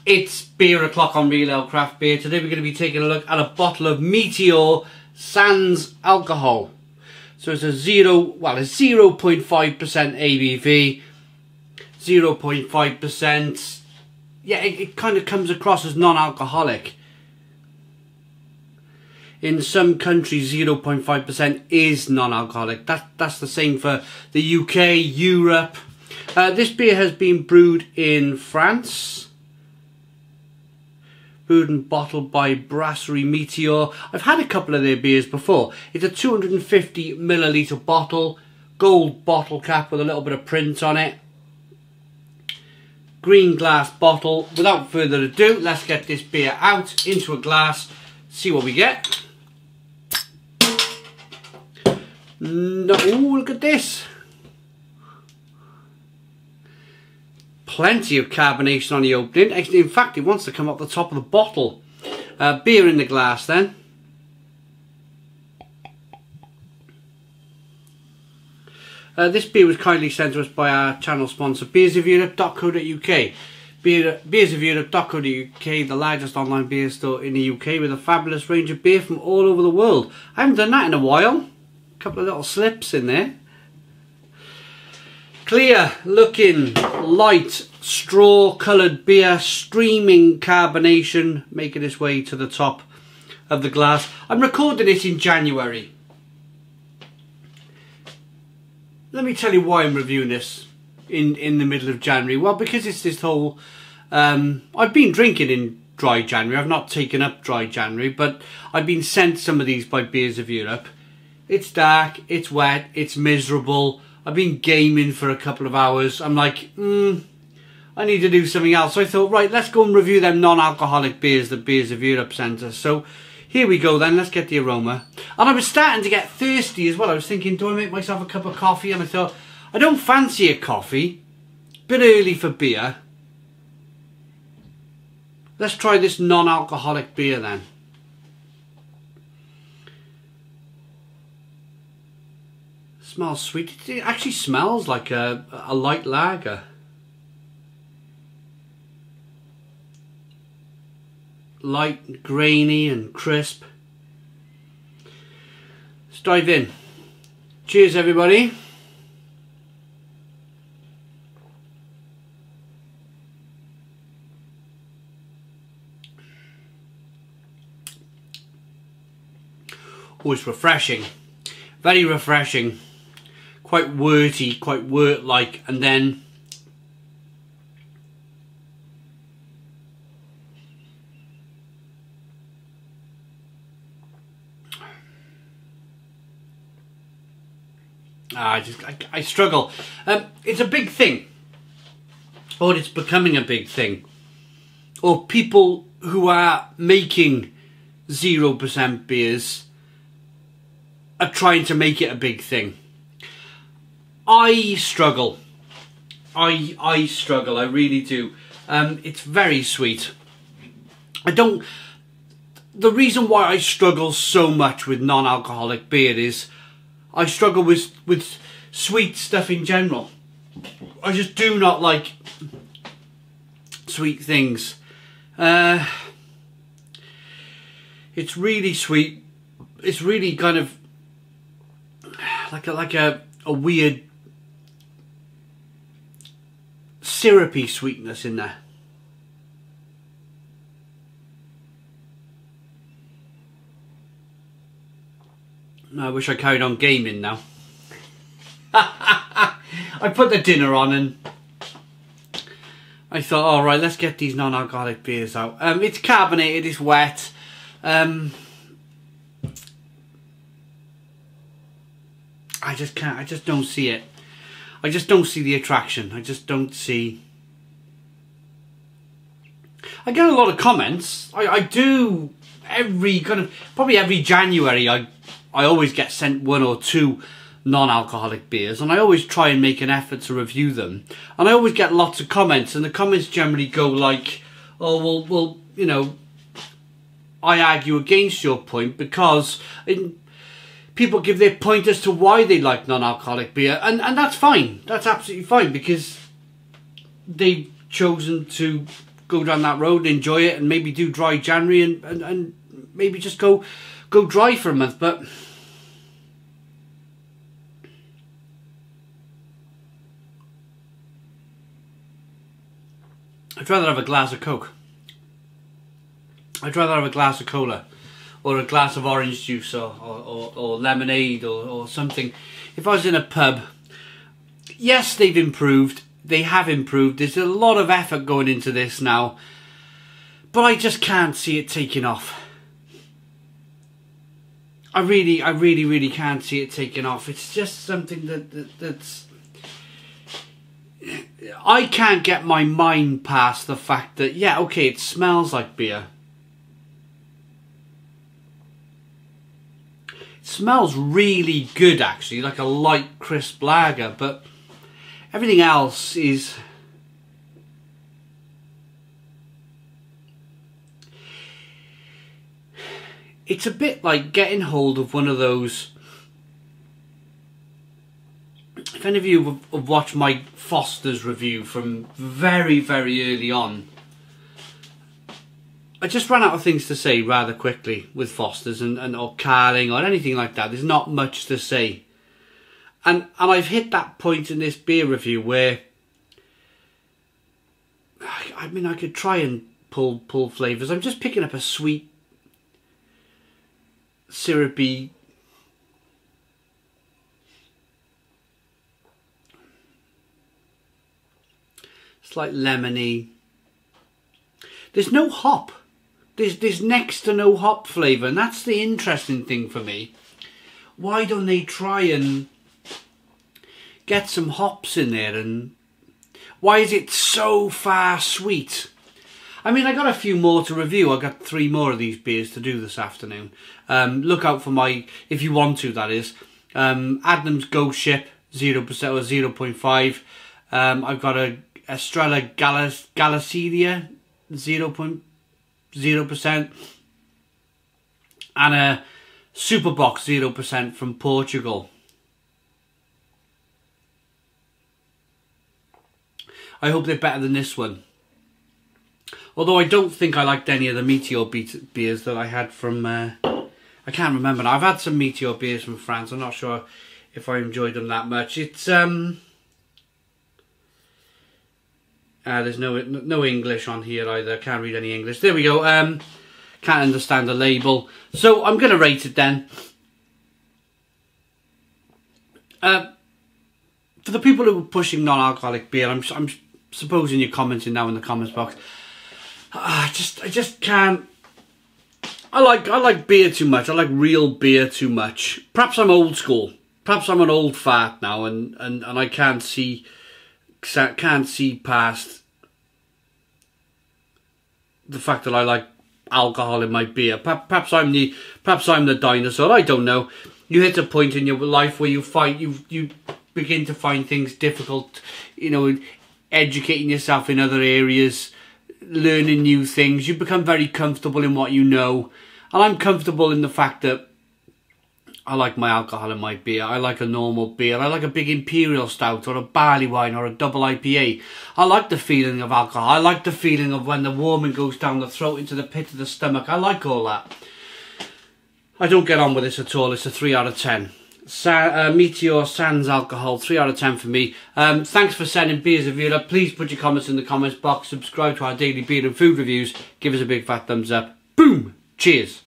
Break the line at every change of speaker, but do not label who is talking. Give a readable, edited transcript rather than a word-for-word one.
It's beer o'clock on Real Ale Craft Beer. Today we're going to be taking a look at a bottle of Meteor sans alcohol. So it's a 0.5% ABV, 0.5%. Yeah, it kind of comes across as non-alcoholic. In some countries, 0.5% is non-alcoholic. That's the same for the UK, Europe. This beer has been brewed in France. Brewed and bottled by Brasserie Meteor. I've had a couple of their beers before. It's a 250 milliliter bottle, gold bottle cap with a little bit of print on it. Green glass bottle. Without further ado, let's get this beer out into a glass, see what we get. No, ooh, look at this. Plenty of carbonation on the opening. In fact, it wants to come up the top of the bottle. Beer in the glass then. This beer was kindly sent to us by our channel sponsor, beersofeurope.co.uk. Beersofeurope.co.uk, the largest online beer store in the UK with a fabulous range of beer from all over the world. I haven't done that in a while. A couple of little slips in there. Clear looking, light, straw coloured beer, streaming carbonation, making its way to the top of the glass. I'm recording it in January. Let me tell you why I'm reviewing this in the middle of January. Well, because it's this whole... I've been drinking in dry January. I've not taken up dry January, but I've been sent some of these by Beers of Europe. It's dark, it's wet, it's miserable. I've been gaming for a couple of hours. I'm like, I need to do something else. So I thought, right, let's go and review them non-alcoholic beers that Beers of Europe sent us. So here we go then, let's get the aroma. And I was starting to get thirsty as well. I was thinking, do I make myself a cup of coffee? And I thought, I don't fancy a coffee. Bit early for beer. Let's try this non-alcoholic beer then. Smells sweet. It actually smells like a light lager. Light, grainy and crisp. Let's dive in. Cheers everybody. Oh, it's refreshing. Very refreshing. Quite worty, quite wort-like, and then I struggle. It's a big thing, or it's becoming a big thing, or people who are making 0% beers are trying to make it a big thing. I struggle. I struggle. I really do. It's very sweet. The reason why I struggle so much with non-alcoholic beer is I struggle with sweet stuff in general. I just do not like sweet things. It's really sweet. It's really kind of like a weird syrupy sweetness in there. I wish I carried on gaming now. I put the dinner on and I thought, all right, let's get these non-alcoholic beers out. It's carbonated, it's wet. I just can't. I just don't see it. I just don't see the attraction. I just don't see... I get a lot of comments. I do probably every January I always get sent one or two non-alcoholic beers, and I always try and make an effort to review them. And I always get lots of comments, and the comments generally go like, oh, well, you know, I argue against your point because people give their point as to why they like non-alcoholic beer, and that's fine. That's absolutely fine, because they've chosen to go down that road and enjoy it, and maybe do dry January and maybe just go dry for a month. But I'd rather have a glass of Coke. I'd rather have a glass of cola, or a glass of orange juice, or lemonade, or something. If I was in a pub, yes, they've improved. They have improved. There's a lot of effort going into this now, but I just can't see it taking off. I really can't see it taking off. It's just something that's... I can't get my mind past the fact that, yeah, okay, it smells like beer. It smells really good, actually, like a light, crisp lager, but everything else is... It's a bit like getting hold of one of those... If any of you have watched my Foster's review from very early on, I just ran out of things to say rather quickly with Foster's or Carling or anything like that. There's not much to say. And I've hit that point in this beer review where... I mean, I could try and pull flavours. I'm just picking up a sweet, syrupy... Slight lemony. There's no hop. There's next to no hop flavour, and that's the interesting thing for me. Why don't they try and get some hops in there? And why is it so far sweet? I mean, I got a few more to review. I got 3 more of these beers to do this afternoon. Look out for my, if you want to, that is, Adnams Ghost Ship 0% or 0.5. I've got a Estrella Galicidia 0.0% and a Superbox 0% from Portugal. I hope they're better than this one. Although I don't think I liked any of the Meteor beers that I had from... I can't remember now. I've had some Meteor beers from France. I'm not sure if I enjoyed them that much. It's... there's no English on here either. Can't read any English. There we go. Can't understand the label. So I'm going to rate it then. For the people who are pushing non-alcoholic beer, I'm supposing you're commenting now in the comments box. I just can't. I like beer too much. I like real beer too much. Perhaps I'm old school. Perhaps I'm an old fart now, and I can't see past the fact that I like alcohol in my beer. Perhaps I'm the dinosaur. I don't know. You hit a point in your life where you begin to find things difficult. You know, educating yourself in other areas, learning new things. You become very comfortable in what you know, and I'm comfortable in the fact that I like my alcohol in my beer. I like a normal beer. I like a big imperial stout or a barley wine or a double IPA. I like the feeling of alcohol. I like the feeling of when the warming goes down the throat into the pit of the stomach. I like all that. I don't get on with this at all. It's a 3 out of 10. Meteor Sans Alcohol, 3 out of 10 for me. Thanks for sending beers of you. Please put your comments in the comments box. Subscribe to our daily beer and food reviews. Give us a big fat thumbs up. Boom! Cheers.